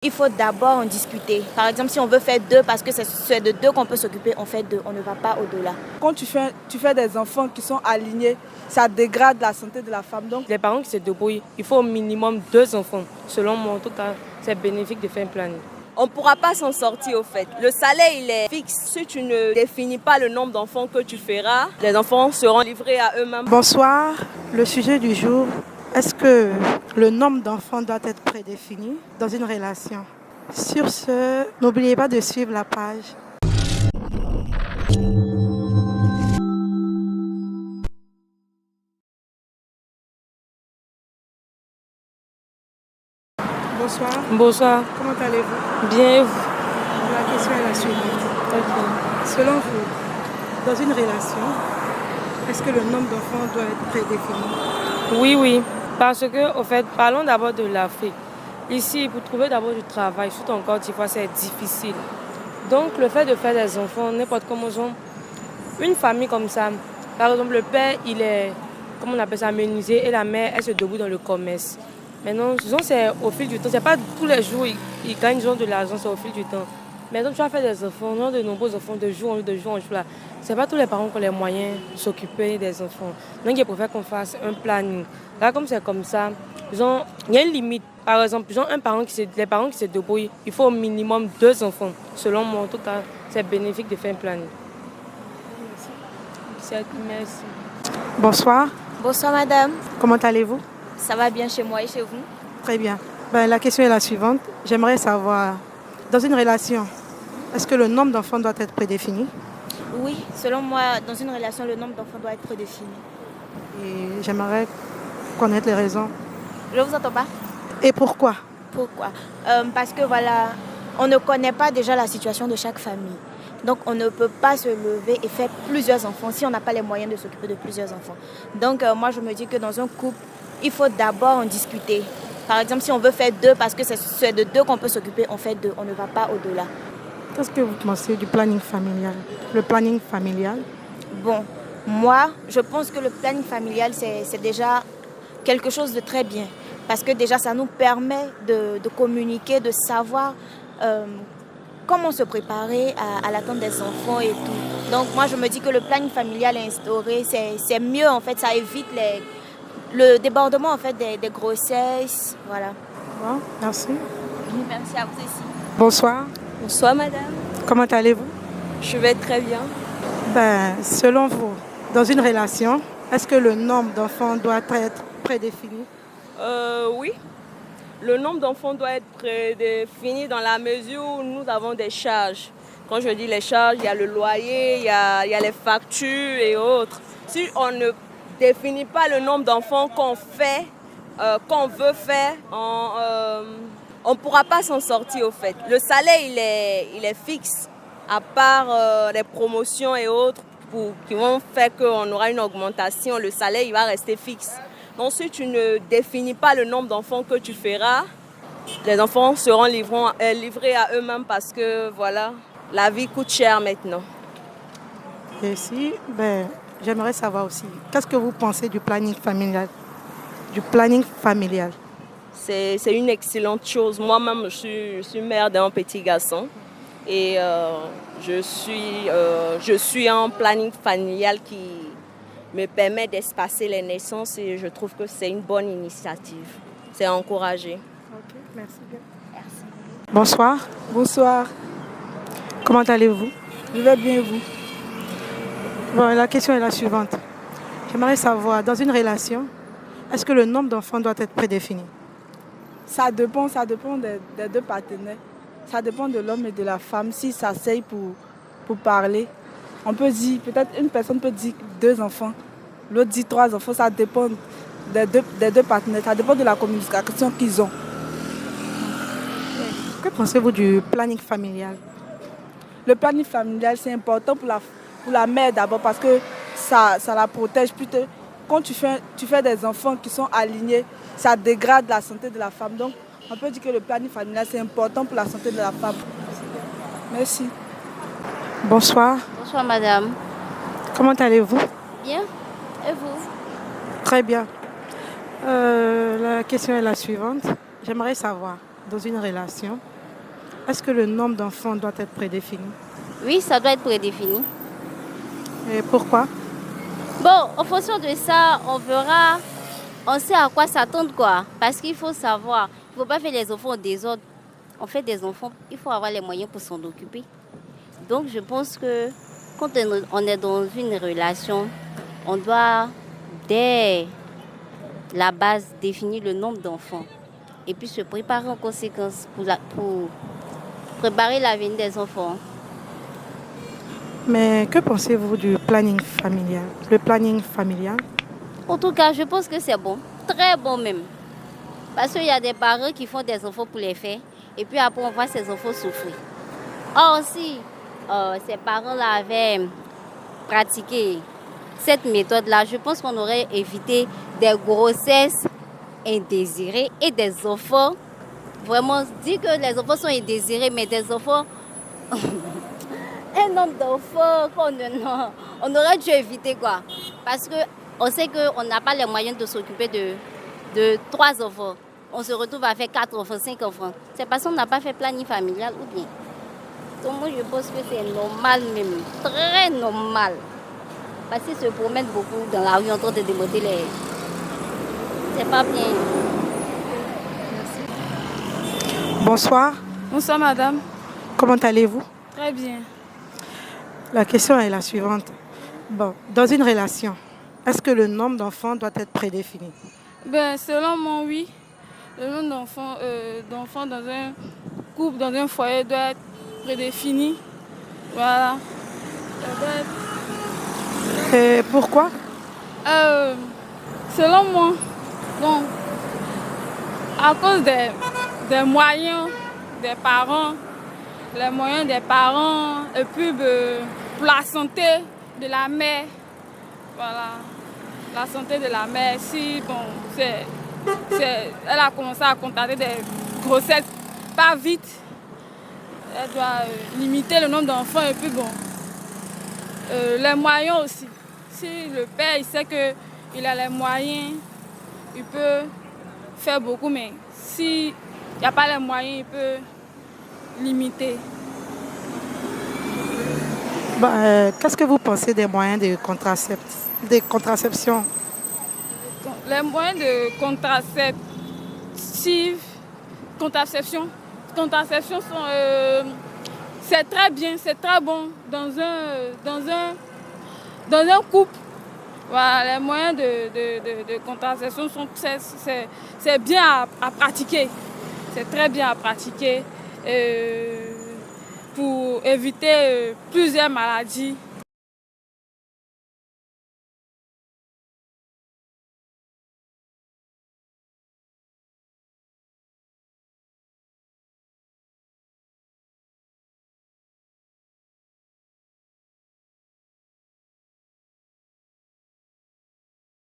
Il faut d'abord en discuter. Par exemple, si on veut faire deux, parce que c'est de deux qu'on peut s'occuper, on fait deux, on ne va pas au-delà. Quand tu fais des enfants qui sont alignés, ça dégrade la santé de la femme. Donc, les parents qui se débrouillent, il faut au minimum 2 enfants. Selon moi, en tout cas, c'est bénéfique de faire un planning. On ne pourra pas s'en sortir au fait. Le salaire, il est fixe. Si tu ne définis pas le nombre d'enfants que tu feras, les enfants seront livrés à eux-mêmes. Bonsoir. Le sujet du jour, est-ce que le nombre d'enfants doit être prédéfini dans une relation? Sur ce, n'oubliez pas de suivre la page. Bonsoir. Bonsoir. Comment allez-vous? Bien et vous? La question est la suivante. Selon vous, dans une relation, est-ce que le nombre d'enfants doit être prédéfini? Oui. Parce que, au fait, parlons d'abord de l'Afrique. Ici, pour trouver d'abord du travail, surtout encore, des fois, c'est difficile. Donc, le fait de faire des enfants, n'importe comment, une famille comme ça, par exemple, le père, il est, comment on appelle ça, menuisier, et la mère, elle se débrouille dans le commerce. Maintenant, c'est au fil du temps. C'est pas tous les jours ils gagnent de l'argent, c'est au fil du temps. Maintenant, tu vas faire des enfants, on a de nombreux enfants de jour en jour là. C'est pas tous les parents qui ont les moyens de s'occuper des enfants. Donc, il préfère qu'on fasse un planning. Là, comme c'est comme ça, il y a une limite. Par exemple, les parents qui se débrouillent, il faut au minimum 2 enfants. Selon moi, en tout cas, c'est bénéfique de faire un planning. Merci. Bonsoir. Bonsoir madame. Comment allez-vous? Ça va bien chez moi et chez vous? Très bien. La question est la suivante. J'aimerais savoir, dans une relation, est-ce que le nombre d'enfants doit être prédéfini? Oui, selon moi, dans une relation, le nombre d'enfants doit être prédéfini. Et j'aimerais connaître les raisons. Je ne vous entends pas. Et pourquoi? Pourquoi? Parce que voilà, on ne connaît pas déjà la situation de chaque famille. Donc on ne peut pas se lever et faire plusieurs enfants si on n'a pas les moyens de s'occuper de plusieurs enfants. Donc moi je me dis que dans un couple, il faut d'abord en discuter. Par exemple, si on veut faire deux, parce que c'est de deux qu'on peut s'occuper, on fait deux, on ne va pas au-delà. Qu'est-ce que vous pensez du planning familial? Le planning familial? Bon, moi, je pense que le planning familial, c'est déjà quelque chose de très bien. Parce que déjà, ça nous permet de communiquer, de savoir comment se préparer à l'attente des enfants et tout. Donc moi, je me dis que le planning familial instauré, c'est mieux en fait, ça évite le débordement en fait des grossesses, voilà. Bon, merci. Merci à vous aussi. Bonsoir. Bonsoir madame. Comment allez-vous? Je vais très bien. Selon vous, dans une relation, est-ce que le nombre d'enfants doit être prédéfini? Oui. Le nombre d'enfants doit être prédéfini dans la mesure où nous avons des charges. Quand je dis les charges, il y a le loyer, il y a les factures et autres. Si on ne définit pas le nombre d'enfants qu'on fait, qu'on veut faire, on ne pourra pas s'en sortir au fait. Le salaire, il est fixe, à part les promotions et autres qui vont faire qu'on aura une augmentation. Le salaire, il va rester fixe. Donc si tu ne définis pas le nombre d'enfants que tu feras, les enfants seront livrés à eux-mêmes parce que voilà, la vie coûte cher maintenant. Et si, j'aimerais savoir aussi, qu'est-ce que vous pensez du planning familial? C'est une excellente chose. Moi-même, je suis mère d'un petit garçon et je suis en planning familial qui me permet d'espacer les naissances et je trouve que c'est une bonne initiative. C'est encouragé. Ok, merci bien. Merci. Bonsoir. bonsoir. Comment allez-vous? Je vais bien vous. La question est la suivante. J'aimerais savoir, dans une relation, est-ce que le nombre d'enfants doit être prédéfini? Ça dépend des deux partenaires. Ça dépend de l'homme et de la femme. S'ils s'asseyent pour parler, on peut dire, peut-être une personne peut dire 2 enfants, l'autre dit 3 enfants. Ça dépend des deux partenaires. Ça dépend de la communication qu'ils ont. Que pensez-vous du planning familial? Le planning familial, c'est important pour la mère d'abord parce que ça la protège plutôt. Quand tu fais des enfants qui sont alignés, ça dégrade la santé de la femme. Donc, on peut dire que le planning familial, c'est important pour la santé de la femme. Merci. Bonsoir. Bonsoir madame. Comment allez-vous? Bien. Et vous? Très bien. La question est la suivante. J'aimerais savoir, dans une relation, Est-ce que le nombre d'enfants doit être prédéfini? Oui, ça doit être prédéfini. Et pourquoi? Bon, en fonction de ça, on verra, on sait à quoi s'attendre, quoi. Parce qu'il faut savoir, il ne faut pas faire les enfants au désordre. On fait des enfants, il faut avoir les moyens pour s'en occuper. Donc, je pense que quand on est dans une relation, on doit, dès la base, définir le nombre d'enfants. Et puis se préparer en conséquence pour préparer l'avenir des enfants. Mais que pensez-vous du planning familial? Le planning familial? En tout cas, je pense que c'est bon. Très bon même. Parce qu'il y a des parents qui font des enfants pour les faire. Et puis après, on voit ces enfants souffrir. Or, si ces parents-là avaient pratiqué cette méthode-là, je pense qu'on aurait évité des grossesses indésirées et des enfants. Vraiment, dit que les enfants sont indésirés, mais des enfants... un nombre d'enfants on aurait dû éviter, quoi. Parce qu'on sait qu'on n'a pas les moyens de s'occuper de 3 enfants. On se retrouve à faire 4 enfants, 5 enfants. C'est parce qu'on n'a pas fait planning familial ou bien. Donc moi, je pense que c'est normal même, très normal. Parce qu'ils se promènent beaucoup dans la rue en train de démonter les... C'est pas bien. Bonsoir. Bonsoir madame. Comment allez-vous? Très bien. La question est la suivante. Bon, dans une relation, est-ce que le nombre d'enfants doit être prédéfini? Ben, selon moi, oui. Le nombre d'enfants dans un couple, dans un foyer doit être prédéfini. Voilà. Ça doit être- Et pourquoi? Selon moi, donc, à cause des moyens des parents, les moyens des parents, et puis pour la santé de la mère, voilà, la santé de la mère, si, bon, elle a commencé à constater des grossesses pas vite, elle doit limiter le nombre d'enfants, et puis bon, les moyens aussi. Si le père, il sait qu'il a les moyens, il peut faire beaucoup, mais s'il n'y a pas les moyens, il peut limiter. Qu'est-ce que vous pensez des moyens de contraception? Les moyens de contraception sont, c'est très bien, c'est très bon dans un couple. Voilà, les moyens de contraception c'est bien à pratiquer. C'est très bien à pratiquer pour éviter plusieurs maladies.